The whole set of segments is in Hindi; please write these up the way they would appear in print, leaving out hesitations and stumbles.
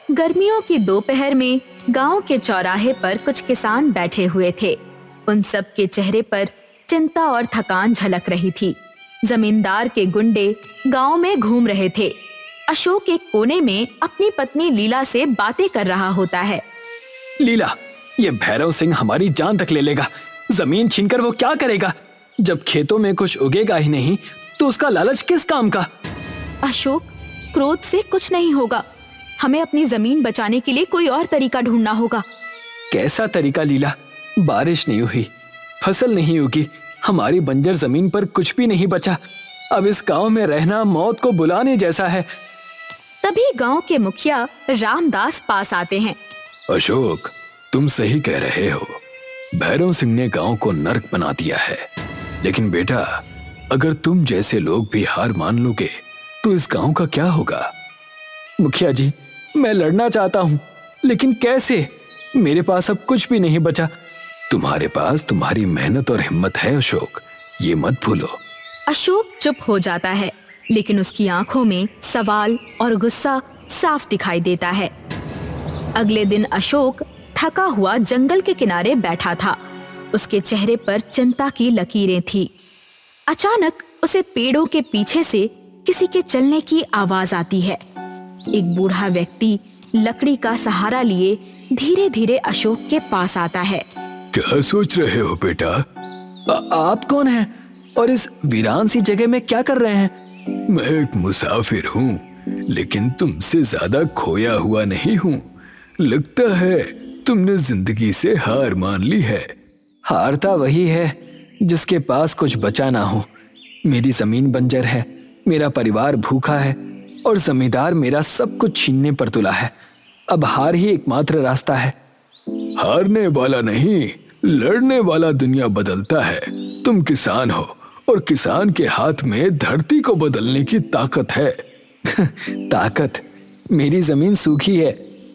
गर्मियों की दोपहर में गांव के चौराहे पर कुछ किसान बैठे हुए थे। उन सब के चेहरे पर चिंता और थकान झलक रही थी। जमींदार के गुंडे गांव में घूम रहे थे। अशोक एक कोने में अपनी पत्नी लीला से बातें कर रहा होता है। लीला, ये भैरव सिंह हमारी जान तक ले लेगा। जमीन छीनकर वो क्या करेगा? जब खेतों में कुछ उगेगा ही नहीं तो उसका लालच किस काम का? अशोक, क्रोध से कुछ नहीं होगा। हमें अपनी जमीन बचाने के लिए कोई और तरीका ढूंढना होगा। कैसा तरीका लीला? बारिश नहीं हुई, फसल नहीं उगी, हमारी बंजर जमीन पर कुछ भी नहीं बचा। अब इस गांव में रहना मौत को बुलाने जैसा है। तभी गांव के मुखिया रामदास पास आते हैं। अशोक, तुम सही कह रहे हो। भैरव सिंह ने गांव को नर्क बना दिया है। लेकिन बेटा, अगर तुम जैसे लोग भी हार मान लोगे तो इस गांव का क्या होगा? मुखिया जी, मैं लड़ना चाहता हूं, लेकिन कैसे? मेरे पास अब कुछ भी नहीं बचा। तुम्हारे पास तुम्हारी मेहनत और हिम्मत है अशोक, ये मत भूलो। अशोक चुप हो जाता है, लेकिन उसकी आंखों में सवाल और गुस्सा साफ दिखाई देता है। अगले दिन अशोक थका हुआ जंगल के किनारे बैठा था। उसके चेहरे पर चिंता की लकीरें थी। अचानक उसे पेड़ों के पीछे से किसी के चलने की आवाज आती है। एक बूढ़ा व्यक्ति लकड़ी का सहारा लिए धीरे धीरे अशोक के पास आता है। क्या सोच रहे हो बेटा? आप कौन हैं और इस वीरान सी जगह में क्या कर रहे हैं? मैं एक मुसाफिर हूँ, लेकिन तुमसे ज्यादा खोया हुआ नहीं हूँ। लगता है तुमने जिंदगी से हार मान ली है। हारता वही है जिसके पास कुछ बचा ना हो। मेरी जमीन बंजर है, मेरा परिवार भूखा है और जमींदार मेरा सब कुछ छीनने पर तुला है। अब हार ही एकमात्र रास्ता है। हारने वाला नहीं, लड़ने वाला दुनिया बदलता है। तुम किसान हो और किसान के हाथ में धरती को बदलने की ताकत है। ताकत? मेरी जमीन सूखी है,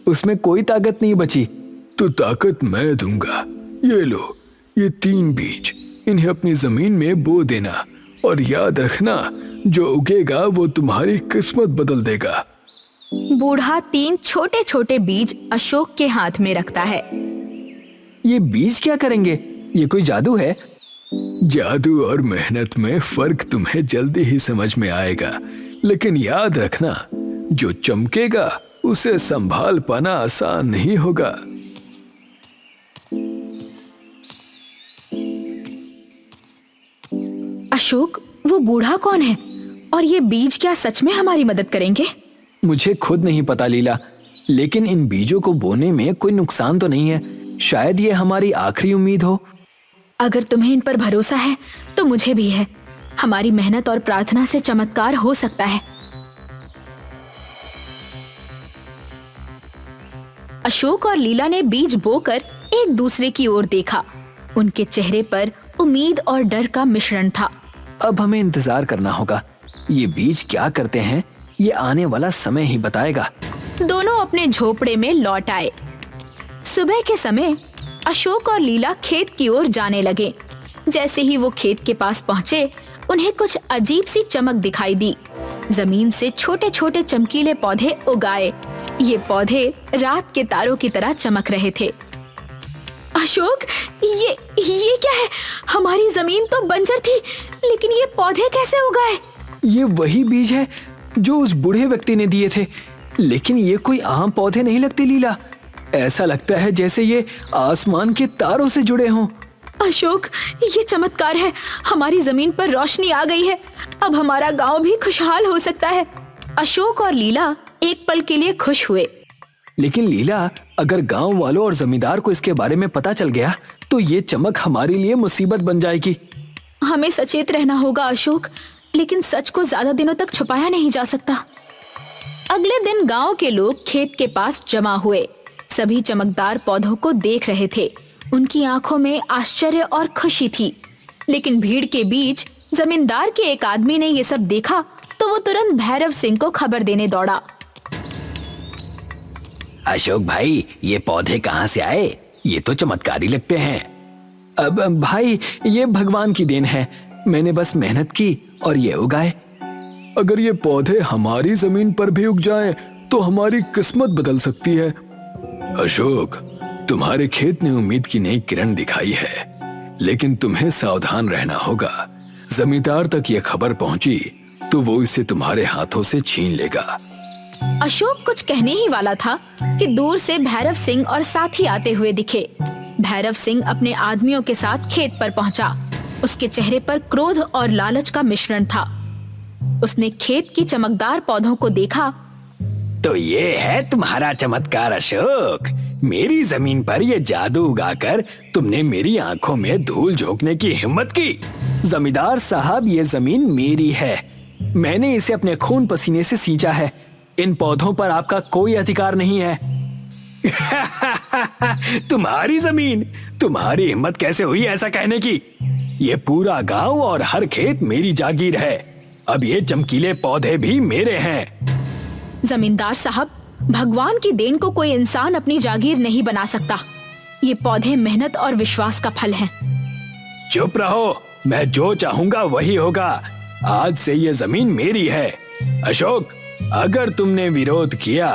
उसमें कोई ताकत नहीं बची। तो ताकत मैं दूंगा। ये लो, ये 3 बीज, इन्हें अपनी जमीन में बो देना और याद रखना, जो उगेगा वो तुम्हारी किस्मत बदल देगा। बूढ़ा 3 छोटे छोटे बीज अशोक के हाथ में रखता है। ये बीज क्या करेंगे? ये कोई जादू है? जादू और मेहनत में फर्क तुम्हें जल्दी ही समझ में आएगा। लेकिन याद रखना, जो चमकेगा उसे संभाल पाना आसान नहीं होगा। अशोक, वो बूढ़ा कौन है और ये बीज क्या सच में हमारी मदद करेंगे? मुझे खुद नहीं पता लीला, लेकिन इन बीजों को बोने में कोई नुकसान तो नहीं है। शायद ये हमारी आखिरी उम्मीद हो। अगर तुम्हें इन पर भरोसा है तो मुझे भी है। हमारी मेहनत और प्रार्थना से चमत्कार हो सकता है। अशोक और लीला ने बीज बोकर एक दूसरे की ओर देखा। उनके चेहरे पर उम्मीद और डर का मिश्रण था। अब हमें इंतजार करना होगा। ये बीज क्या करते हैं, ये आने वाला समय ही बताएगा। दोनों अपने झोपड़े में लौट आए। सुबह के समय अशोक और लीला खेत की ओर जाने लगे। जैसे ही वो खेत के पास पहुंचे, उन्हें कुछ अजीब सी चमक दिखाई दी। जमीन से छोटे छोटे चमकीले पौधे उगाए। ये पौधे रात के तारों की तरह चमक रहे थे। अशोक, ये क्या है? हमारी जमीन तो बंजर थी, लेकिन ये पौधे कैसे उगाए? ये वही बीज है जो उस बूढ़े व्यक्ति ने दिए थे, लेकिन ये कोई आम पौधे नहीं लगते लीला। ऐसा लगता है जैसे ये आसमान के तारों से जुड़े हों। अशोक, ये चमत्कार है। हमारी जमीन पर रोशनी आ गई है। अब हमारा गांव भी खुशहाल हो सकता है। अशोक और लीला एक पल के लिए खुश हुए। लेकिन लीला, अगर गांव वालों और जमींदार को इसके बारे में पता चल गया तो ये चमक हमारे लिए मुसीबत बन जाएगी। हमें सचेत रहना होगा अशोक, लेकिन सच को ज्यादा दिनों तक छुपाया नहीं जा सकता। अगले दिन गांव के लोग खेत के पास जमा हुए। सभी चमकदार पौधों को देख रहे थे। उनकी आंखों में आश्चर्य और खुशी थी। लेकिन भीड़ के बीच जमींदार के एक आदमी ने ये सब देखा तो वो तुरंत भैरव सिंह को खबर देने दौड़ा। अशोक भाई, ये पौधे कहाँ से आए? ये तो चमत्कारी लगते हैं। अब भाई, ये भगवान की देन है। मैंने बस मेहनत की और ये उगाए। अगर ये पौधे हमारी जमीन पर भी उग जाएं, तो हमारी किस्मत बदल सकती है। अशोक, तुम्हारे खेत ने उम्मीद की नई किरण दिखाई है, लेकिन तुम्हें सावधान रहना होगा। जमींदार तक यह खबर पहुंची तो वो इसे तुम्हारे हाथों से छीन लेगा। अशोक कुछ कहने ही वाला था कि दूर से भैरव सिंह और साथी आते हुए दिखे। भैरव सिंह अपने आदमियों के साथ खेत पर पहुंचा। उसके चेहरे पर क्रोध और लालच का मिश्रण था। उसने खेत की चमकदार पौधों को देखा। तो ये है तुम्हारा चमत्कार अशोक। मेरी जमीन पर ये जादू उगाकर तुमने मेरी आंखों में धूल झोंकने की हिम्मत की। जमींदार साहब, ये जमीन मेरी है। मैंने इसे अपने खून पसीने से सींचा है। इन पौधों पर आपका कोई अधिकार नहीं है। तुम्हारी जमीन? तुम्हारी हिम्मत कैसे हुई ऐसा कहने की? ये पूरा गांव और हर खेत मेरी जागीर है। अब ये चमकीले पौधे भी मेरे हैं। जमींदार साहब, भगवान की देन को कोई इंसान अपनी जागीर नहीं बना सकता। ये पौधे मेहनत और विश्वास का फल हैं। चुप रहो, मैं जो चाहूंगा वही होगा। आज से ये जमीन मेरी है। अशोक, अगर तुमने विरोध किया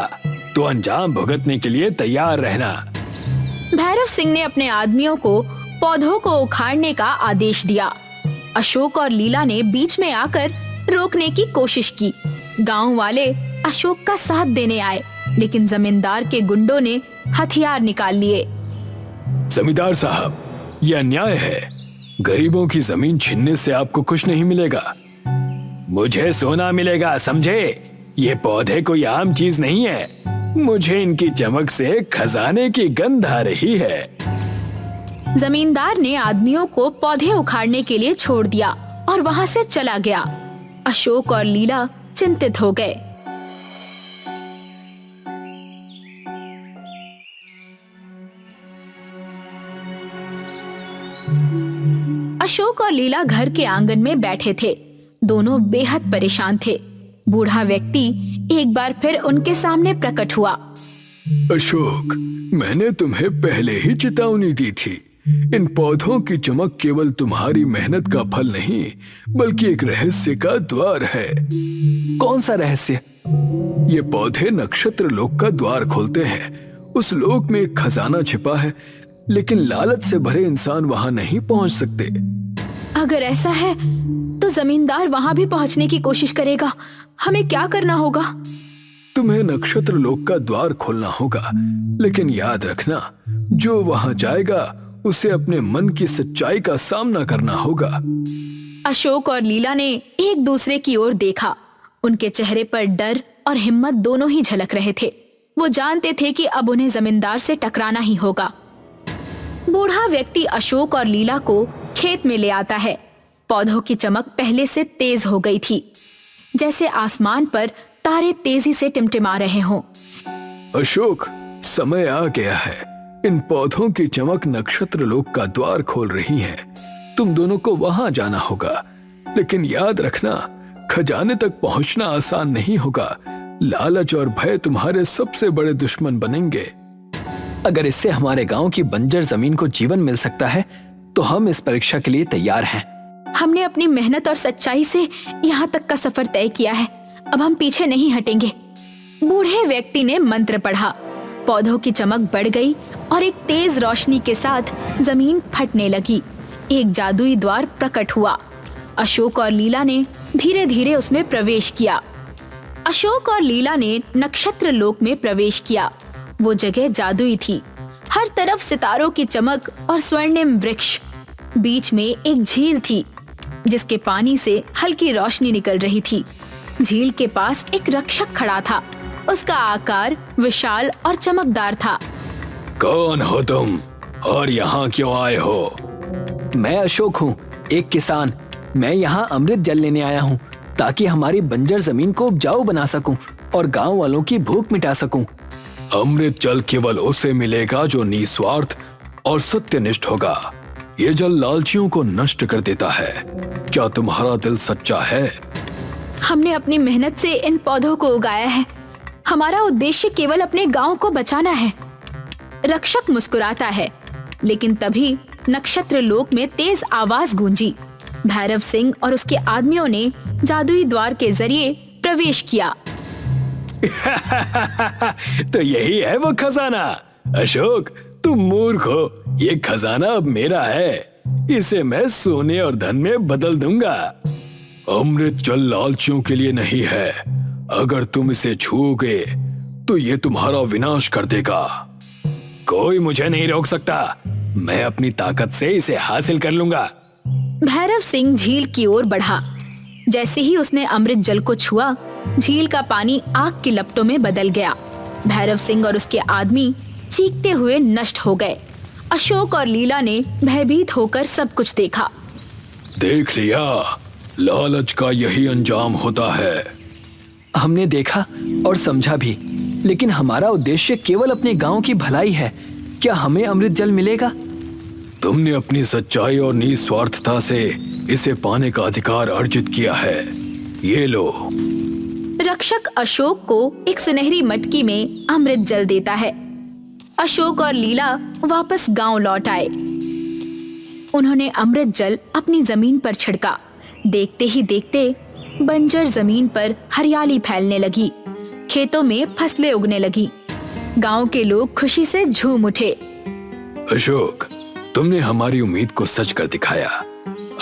तो अंजाम भुगतने के लिए तैयार रहना। भैरव सिंह ने अपने आदमियों को पौधों को उखाड़ने का आदेश दिया। अशोक और लीला ने बीच में आकर रोकने की कोशिश की। गांव वाले अशोक का साथ देने आए, लेकिन जमींदार के गुंडों ने हथियार निकाल लिए। जमींदार साहब, यह अन्याय है। गरीबों की जमीन छीनने से आपको कुछ नहीं मिलेगा। मुझे सोना मिलेगा, समझे? ये पौधे कोई आम चीज नहीं है। मुझे इनकी चमक से खजाने की गंध आ रही है। जमींदार ने आदमियों को पौधे उखाड़ने के लिए छोड़ दिया और वहां से चला गया। अशोक और लीला चिंतित हो गए। अशोक और लीला घर के आंगन में बैठे थे। दोनों बेहद परेशान थे। बूढ़ा व्यक्ति एक बार फिर उनके सामने प्रकट हुआ। अशोक, मैंने तुम्हें पहले ही चेतावनी दी थी। इन पौधों की चमक केवल तुम्हारी मेहनत का फल नहीं, बल्कि एक रहस्य का द्वार है। कौन सा रहस्य? ये पौधे नक्षत्र लोक का द्वार खोलते हैं। उस लोक में एक खजाना छिपा है, लेकिन लालच से भरे इंसान वहां नहीं पहुंच सकते। अगर ऐसा है तो जमींदार वहां भी पहुंचने की कोशिश करेगा। हमें क्या करना होगा? तुम्हें नक्षत्र लोक का द्वार खोलना होगा, लेकिन याद रखना, जो वहां जाएगा उसे अपने मन की सच्चाई का सामना करना होगा। अशोक और लीला ने एक दूसरे की ओर देखा। उनके चेहरे पर डर और हिम्मत दोनों ही झलक रहे थे। वो जानते थे कि अब उन्हें जमींदार से टकराना ही होगा। बूढ़ा व्यक्ति अशोक और लीला को खेत में ले आता है। पौधों की चमक पहले से तेज हो गई थी, जैसे आसमान पर तारे तेजी से टिमटिमा रहे हों। अशोक, समय आ गया है। इन पौधों की चमक नक्षत्र लोक का द्वार खोल रही है। तुम दोनों को वहां जाना होगा, लेकिन याद रखना, खजाने तक पहुंचना आसान नहीं होगा। लालच और भय तुम्हारे सबसे बड़े दुश्मन बनेंगे। अगर इससे हमारे गांव की बंजर जमीन को जीवन मिल सकता है, तो हम इस परीक्षा के लिए तैयार हैं। हमने अपनी मेहनत और सच्चाई से यहाँ तक का सफर तय किया है। अब हम पीछे नहीं हटेंगे। बूढ़े व्यक्ति ने मंत्र पढ़ा। पौधों की चमक बढ़ गई और एक तेज रोशनी के साथ जमीन फटने लगी। एक जादुई द्वार प्रकट हुआ। अशोक और लीला ने धीरे धीरे उसमें प्रवेश किया। अशोक और लीला ने नक्षत्र लोक में प्रवेश किया। वो जगह जादुई थी। हर तरफ सितारों की चमक और स्वर्णिम वृक्ष। बीच में एक झील थी, जिसके पानी से हल्की रोशनी निकल रही थी। झील के पास एक रक्षक खड़ा था। उसका आकार विशाल और चमकदार था। कौन हो तुम और यहाँ क्यों आए हो? मैं अशोक हूँ, एक किसान। मैं यहाँ अमृत जल लेने आया हूँ, ताकि हमारी बंजर जमीन को उपजाऊ बना सकूं और गांव वालों की भूख मिटा सकूं। अमृत जल केवल उसे मिलेगा जो निस्वार्थ और सत्यनिष्ठ होगा। ये जल लालचियों को नष्ट कर देता है। क्या तुम्हारा दिल सच्चा है? हमने अपनी मेहनत से इन पौधों को उगाया है। हमारा उद्देश्य केवल अपने गांव को बचाना है। रक्षक मुस्कुराता है, लेकिन तभी नक्षत्र लोक में तेज आवाज गूंजी। भैरव सिंह और उसके आदमियों ने जादुई द्वार के जरिए प्रवेश किया। तो यही है वो खजाना। अशोक, तुम मूर्ख हो। ये खजाना अब मेरा है। इसे मैं सोने और धन में बदल दूंगा। अमृत जल लालचियों के लिए नहीं है। अगर तुम इसे छूओगे तो ये तुम्हारा विनाश कर देगा। कोई मुझे नहीं रोक सकता। मैं अपनी ताकत से इसे हासिल कर लूंगा। भैरव सिंह झील की ओर बढ़ा। जैसे ही उसने अमृत जल को छुआ, झील का पानी आग की लपटों में बदल गया। भैरव सिंह और उसके आदमी चीखते हुए नष्ट हो गए। अशोक और लीला ने भयभीत होकर सब कुछ देखा। देख लिया, लालच का यही अंजाम होता है। हमने देखा और समझा भी, लेकिन हमारा उद्देश्य केवल अपने गांव की भलाई है। क्या हमें अमृत जल मिलेगा? तुमने अपनी सच्चाई और निस्वार्थता से इसे पाने का अधिकार अर्जित किया है। ये लो। रक्षक अशोक को एक सुनहरी मटकी में अमृत जल देता है। अशोक और लीला वापस गांव लौट आए। उन्होंने अमृत जल अपनी जमीन पर छिड़का। देखते ही देखते बंजर जमीन पर हरियाली फैलने लगी। खेतों में फसलें उगने लगी। गांव के लोग खुशी से झूम उठे। अशोक, तुमने हमारी उम्मीद को सच कर दिखाया।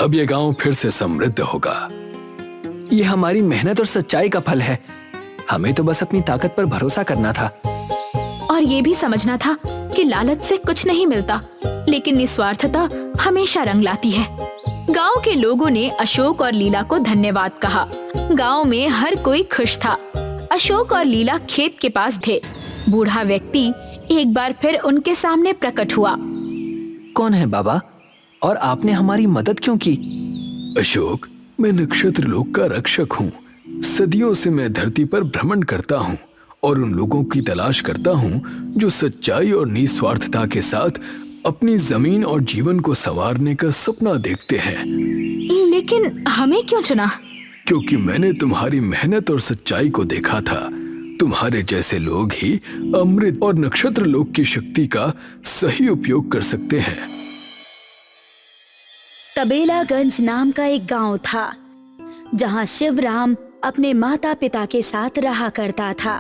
अब ये गांव फिर से समृद्ध होगा। ये हमारी मेहनत और सच्चाई का फल है। हमें तो बस अपनी ताकत पर भरोसा करना था और ये भी समझना था कि लालच से कुछ नहीं मिलता, लेकिन निस्वार्थता हमेशा रंग लाती है। गांव के लोगों ने अशोक और लीला को धन्यवाद कहा। गांव में हर कोई खुश था। अशोक और लीला खेत के पास थे। बूढ़ा व्यक्ति एक बार फिर उनके सामने प्रकट हुआ। कौन है बाबा, और आपने हमारी मदद क्यों की? अशोक, मैं नक्षत्र लोक का रक्षक हूँ। सदियों से मैं धरती पर भ्रमण करता हूँ और उन लोगों की तलाश करता हूँ जो सच्चाई और निस्वार्थता के साथ अपनी जमीन और जीवन को संवारने का सपना देखते हैं। लेकिन हमें क्यों चुना? क्योंकि मैंने तुम्हारी मेहनत और सच्चाई को देखा था। तुम्हारे जैसे लोग ही अमृत और नक्षत्र लोक की शक्ति का सही उपयोग कर सकते हैं। तबेलागंज नाम का एक गांव था, जहां शिवराम अपने माता पिता के साथ रहा करता था।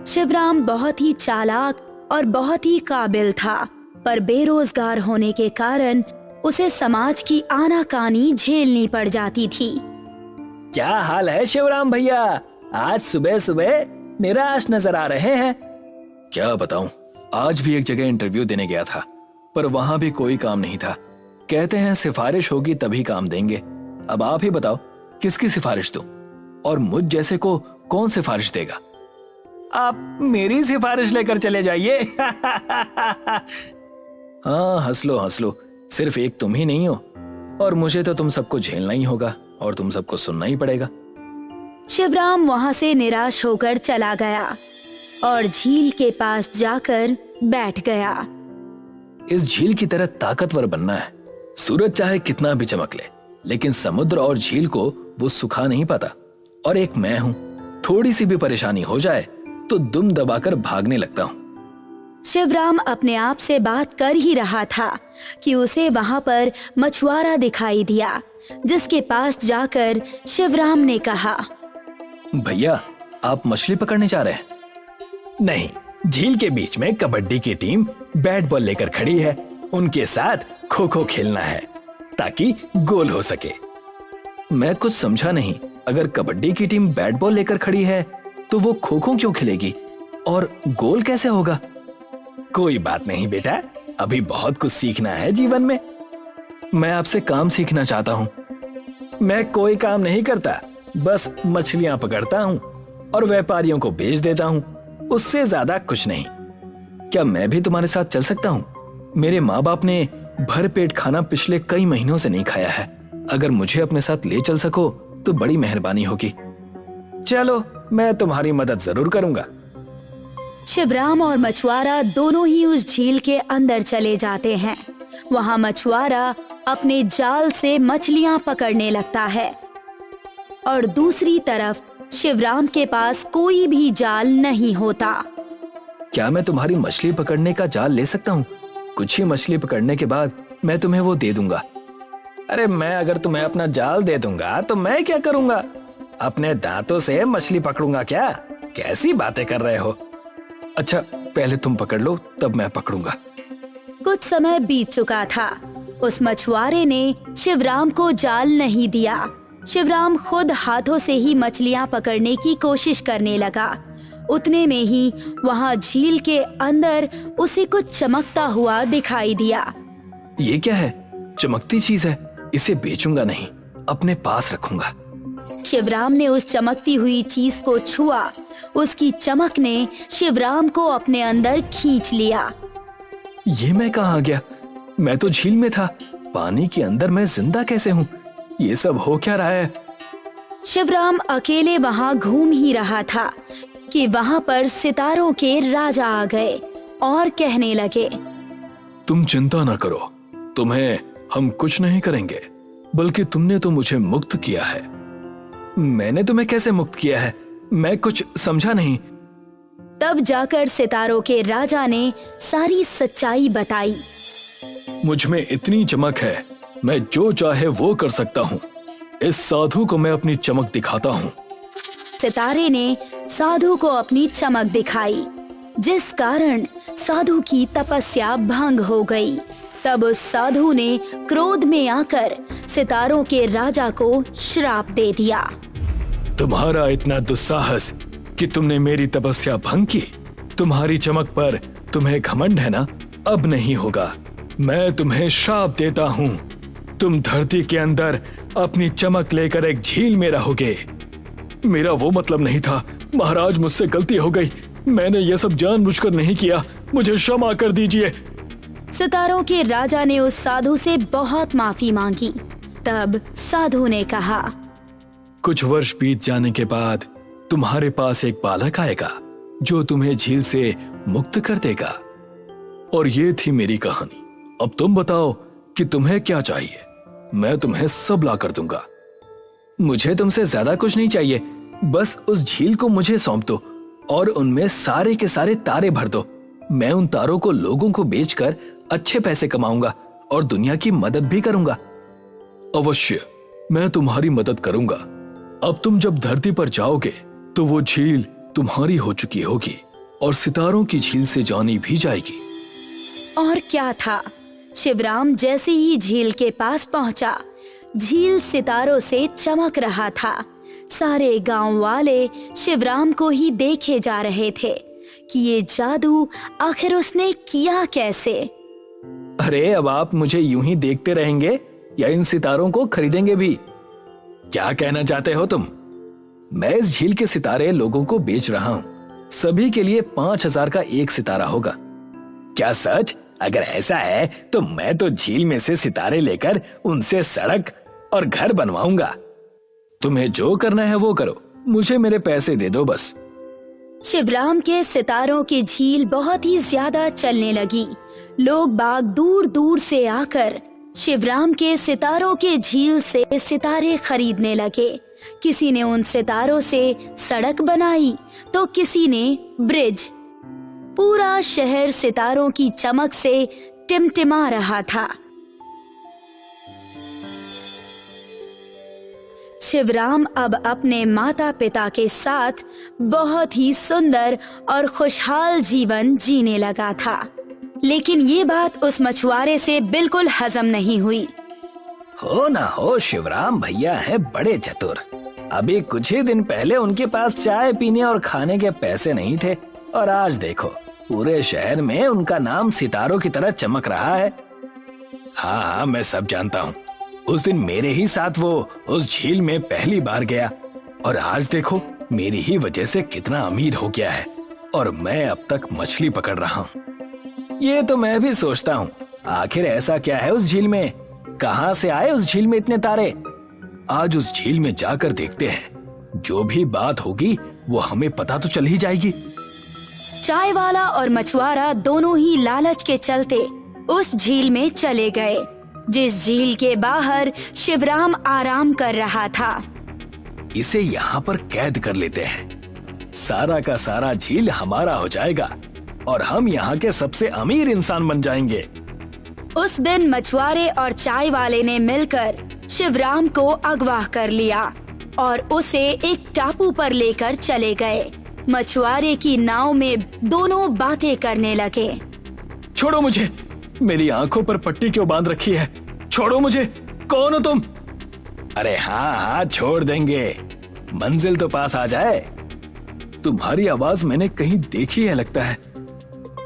शिवराम बहुत ही चालाक और बहुत ही काबिल था, पर बेरोजगार होने के कारण उसे समाज की आनाकानी झेलनी पड़ जाती थी। क्या हाल है शिवराम भैया? आज सुबह सुबह निराश नजर आ रहे हैं। क्या बताऊं, आज भी एक जगह इंटरव्यू देने गया था, पर वहां भी कोई काम नहीं था। कहते हैं सिफारिश होगी तभी काम देंगे। अब आप ही बताओ, किसकी सिफारिश दूं? और मुझ जैसे को कौन सिफारिश देगा? आप मेरी सिफारिश लेकर चले जाइए। हाँ, हंस लो, सिर्फ एक तुम ही नहीं हो, और मुझे तो तुम सबको झेलना ही होगा और तुम सबको सुनना ही पड़ेगा। शिवराम वहां से निराश होकर चला गया और झील के पास जाकर बैठ गया। इस झील की तरह ताकतवर बनना है। सूरज चाहे कितना भी चमक ले, लेकिन समुद्र और झील को वो सुखा नहीं पाता। और एक मैं हूं, थोड़ी सी भी परेशानी हो जाए तो दुम दबाकर भागने लगता हूं। शिवराम अपने आप से बात कर ही रहा था कि उसे वहां पर मछुआरा दिखाई दिया, जिसके पास जाकर शिवराम ने कहा, भैया, आप मछली पकड़ने जा रहे हैं? नहीं, झील के बीच में कबड्डी की टीम बैट बॉल लेकर खड़ी है। उनके साथ खो खो खेलना है ताकि गोल हो सके। मैं कुछ समझा नहीं। अगर कबड्डी की टीम बैट बॉल लेकर खड़ी है तो वो खो खो क्यों खेलेगी और गोल कैसे होगा? कोई बात नहीं बेटा, अभी बहुत कुछ सीखना है जीवन में। मैं आपसे काम सीखना चाहता हूँ। मैं कोई काम नहीं करता, बस मछलियां पकड़ता हूँ और व्यापारियों को बेच देता हूँ, उससे ज्यादा कुछ नहीं। क्या मैं भी तुम्हारे साथ चल सकता हूँ? मेरे माँ बाप ने भरपेट खाना पिछले कई महीनों से नहीं खाया है। अगर मुझे अपने साथ ले चल सको तो बड़ी मेहरबानी होगी। चलो, मैं तुम्हारी मदद जरूर करूंगा। शिवराम और मछुआरा दोनों ही उस झील के अंदर चले जाते हैं। वहां मछुआरा अपने जाल से मछलियां पकड़ने लगता है और दूसरी तरफ शिवराम के पास कोई भी जाल नहीं होता। क्या मैं तुम्हारी मछली पकड़ने का जाल ले सकता हूँ? कुछ ही मछली पकड़ने के बाद मैं तुम्हें वो दे दूंगा। अरे मैं अगर तुम्हें अपना जाल दे दूंगा तो मैं क्या करूंगा? अपने दांतों से मछली पकड़ूंगा क्या? कैसी बातें कर रहे हो? अच्छा, पहले तुम पकड़ लो, तब मैं पकड़ूंगा। कुछ समय बीत चुका था। उस मछुआरे ने शिवराम को जाल नहीं दिया। शिवराम खुद हाथों से ही मछलियां पकड़ने की कोशिश करने लगा। उतने में ही वहां झील के अंदर उसे कुछ चमकता हुआ दिखाई दिया। ये क्या है? चमकती चीज है। इसे बेचूंगा नहीं, अपने पास रखूंगा। शिवराम ने उस चमकती हुई चीज को छुआ। उसकी चमक ने शिवराम को अपने अंदर खींच लिया। ये मैं कहाँ आ गया? मैं तो झील में था। पानी के अंदर मैं जिंदा कैसे हूँ? ये सब हो क्या रहा है? शिवराम अकेले वहां घूम ही रहा था कि वहां पर सितारों के राजा आ गए और कहने लगे, तुम चिंता ना करो, तुम्हें हम कुछ नहीं करेंगे, बल्कि तुमने तो मुझे मुक्त किया है। मैंने तुम्हें कैसे मुक्त किया है? मैं कुछ समझा नहीं। तब जाकर सितारों के राजा ने सारी सच्चाई बताई। मुझ में इतनी चमक है, मैं जो चाहे वो कर सकता हूँ। इस साधु को मैं अपनी चमक दिखाता हूँ। सितारे ने साधु को अपनी चमक दिखाई, जिस कारण साधु की तपस्या भंग हो गई। तब उस साधु ने क्रोध में आकर सितारों के राजा को श्राप दे दिया। तुम्हारा इतना दुस्साहस कि तुमने मेरी तपस्या भंग की। तुम्हारी चमक पर तुम्हें घमंड है ना? अब नहीं होगा। मैं तुम्हें श्राप देता हूँ। तुम धरती के अंदर अपनी चमक लेकर एक झील में रहोगे। मेरा वो मतलब नहीं था महाराज, मुझसे गलती हो गई। मैंने ये सब जानबूझकर नहीं किया, मुझे क्षमा कर दीजिए। सितारों के राजा ने उस साधु से बहुत माफी मांगी। तब साधु ने कहा, कुछ वर्ष बीत जाने के बाद तुम्हारे पास एक बालक आएगा जो तुम्हें झील से मुक्त कर देगा। और ये थी मेरी कहानी। अब तुम बताओ कि तुम्हें क्या चाहिए? मैं तुम्हें सब ला कर दूंगा। मुझे तुमसे ज्यादा कुछ नहीं चाहिए, बस उस झील को मुझे सौंप दो और उनमें सारे के सारे तारे भर दो। मैं उन तारों को लोगों को बेचकर अच्छे पैसे कमाऊंगा और दुनिया की मदद भी करूंगा। अवश्य, मैं तुम्हारी मदद करूंगा। अब तुम जब धरती पर जाओगे तो वो झील तुम्हारी हो चुकी होगी और सितारों की झील से जानी भी जाएगी। और क्या था, शिवराम जैसे ही झील के पास पहुंचा, झील सितारों से चमक रहा था। सारे गांव वाले शिवराम को ही देखे जा रहे थे कि ये जादू आखिर उसने किया कैसे। अरे, अब आप मुझे यूं ही देखते रहेंगे या इन सितारों को खरीदेंगे भी? क्या कहना चाहते हो तुम? मैं इस झील के सितारे लोगों को बेच रहा हूँ। सभी के लिए 5000 का एक सितारा होगा। क्या सच? अगर ऐसा है तो मैं तो झील में से सितारे लेकर उनसे सड़क और घर बनवाऊंगा। तुम्हें जो करना है वो करो, मुझे मेरे पैसे दे दो बस। शिवराम के सितारों की झील बहुत ही ज्यादा चलने लगी। लोग बाग दूर दूर से आकर शिवराम के सितारों के झील से सितारे खरीदने लगे। किसी ने उन सितारों से सड़क बनाई तो किसी ने ब्रिज। पूरा शहर सितारों की चमक से टिमटिमा रहा था। शिवराम अब अपने माता पिता के साथ बहुत ही सुंदर और खुशहाल जीवन जीने लगा था। लेकिन ये बात उस मछुआरे से बिल्कुल हजम नहीं हुई। हो ना हो, शिवराम भैया है बड़े चतुर। अभी कुछ ही दिन पहले उनके पास चाय पीने और खाने के पैसे नहीं थे, और आज देखो पूरे शहर में उनका नाम सितारों की तरह चमक रहा है। हाँ हाँ, मैं सब जानता हूँ। उस दिन मेरे ही साथ वो उस झील में पहली बार गया, और आज देखो मेरी ही वजह से कितना अमीर हो गया है, और मैं अब तक मछली पकड़ रहा हूँ। ये तो मैं भी सोचता हूँ, आखिर ऐसा क्या है उस झील में? कहाँ से आए उस झील में इतने तारे? आज उस झील में जाकर देखते हैं। जो भी बात होगी वो हमें पता तो चल ही जाएगी। चाय वाला और मछुआरा दोनों ही लालच के चलते उस झील में चले गए, जिस झील के बाहर शिवराम आराम कर रहा था। इसे यहाँ पर कैद कर लेते हैं। सारा का सारा झील हमारा हो जाएगा और हम यहाँ के सबसे अमीर इंसान बन जाएंगे। उस दिन मछुआरे और चाय वाले ने मिलकर शिवराम को अगवा कर लिया और उसे एक टापू पर लेकर चले गए। मछुआरे की नाव में दोनों बातें करने लगे। छोड़ो मुझे, मेरी आंखों पर पट्टी क्यों बांध रखी है? छोड़ो मुझे, कौन हो तुम? अरे हाँ, छोड़ देंगे, मंजिल तो पास आ जाए। तुम्हारी आवाज मैंने कहीं देखी है लगता है।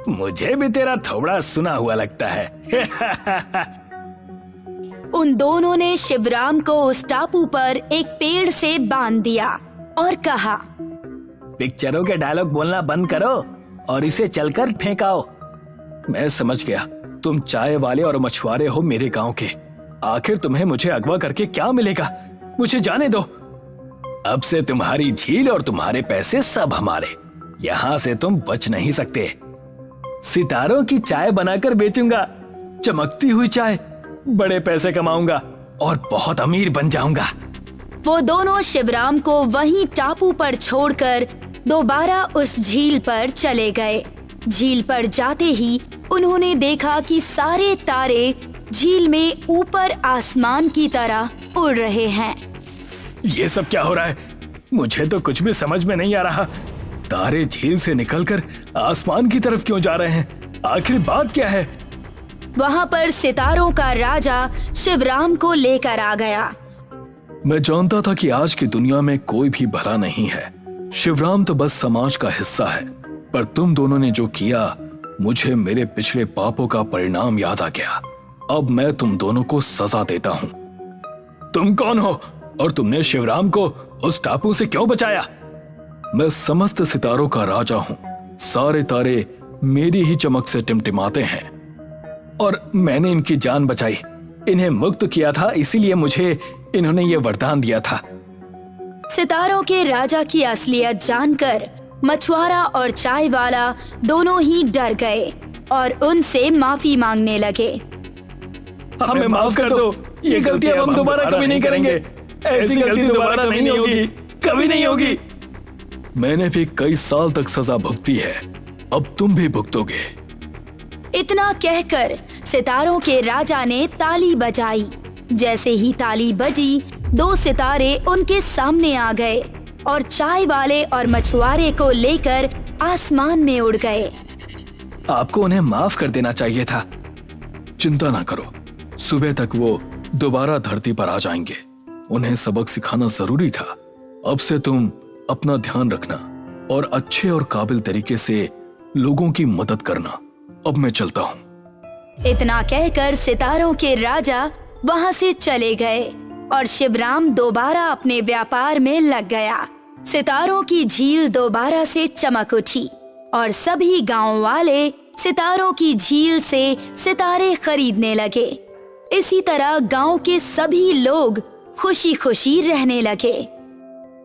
मुझे भी तेरा थोड़ा सुना हुआ लगता है। उन दोनों ने शिवराम को उस टापू पर एक पेड़ से बांध दिया और कहा, पिक्चरों के डायलॉग बोलना बंद करो और इसे चलकर फेंकाओ। मैं समझ गया, तुम चाय वाले और मछुआरे हो मेरे गांव के। आखिर तुम्हें मुझे अगवा करके क्या मिलेगा? मुझे जाने दो। अब से तुम्हारी झील और तुम्हारे पैसे सब हमारे। यहाँ से तुम बच नहीं सकते। सितारों की चाय बनाकर बेचूंगा, चमकती हुई चाय। बड़े पैसे कमाऊंगा और बहुत अमीर बन जाऊंगा। वो दोनों शिवराम को वहीं टापू पर छोड़कर दोबारा उस झील पर चले गए। झील पर जाते ही उन्होंने देखा कि सारे तारे झील में ऊपर आसमान की तरह उड़ रहे हैं। ये सब क्या हो रहा है? मुझे तो कुछ भी समझ में नहीं आ रहा। तारे झील से निकलकर आसमान की तरफ क्यों जा रहे हैं? आखिर बात क्या है? वहाँ पर सितारों का राजा शिवराम को लेकर आ गया। मैं जानता था कि आज की दुनिया में कोई भी भला नहीं है। शिवराम तो बस समाज का हिस्सा है, पर तुम दोनों ने जो किया, मुझे मेरे पिछले पापों का परिणाम याद आ गया। अब मैं तुम दोनों को सजा देता हूँ। तुम कौन हो और तुमने शिवराम को उस टापू से क्यों बचाया? मैं समस्त सितारों का राजा हूँ। सारे तारे मेरी ही चमक से टिमटिमाते हैं और मैंने इनकी जान बचाई, इन्हें मुक्त किया था, इसीलिए मुझे इन्होंने ये वरदान दिया था। सितारों के राजा की असलियत जानकर मछुआरा और चाय वाला दोनों ही डर गए और उनसे माफी मांगने लगे। हमें माफ कर दो, ये गलती अब हम दोबारा कभी नहीं करेंगे। ऐसी गलती दोबारा नहीं होगी, कभी नहीं होगी। मैंने भी कई साल तक सजा भुगती है, अब तुम भी भुगतोगे। इतना कहकर सितारों के राजा ने ताली बजाई। जैसे ही ताली बजी, दो सितारे उनके सामने आ गए और चाय वाले और मछुआरे को लेकर आसमान में उड़ गए। आपको उन्हें माफ कर देना चाहिए था। चिंता ना करो, सुबह तक वो दोबारा धरती पर आ जाएंगे। उन्हें सबक सिखाना जरूरी था। अब से तुम अपना ध्यान रखना और अच्छे और काबिल तरीके से लोगों की मदद करना। अब मैं चलता हूँ। इतना कहकर सितारों के राजा वहाँ से चले गए और शिवराम दोबारा अपने व्यापार में लग गया। सितारों की झील दोबारा से चमक उठी और सभी गांव वाले सितारों की झील से सितारे खरीदने लगे। इसी तरह गांव के सभी लोग खुशी खुशी रहने लगे।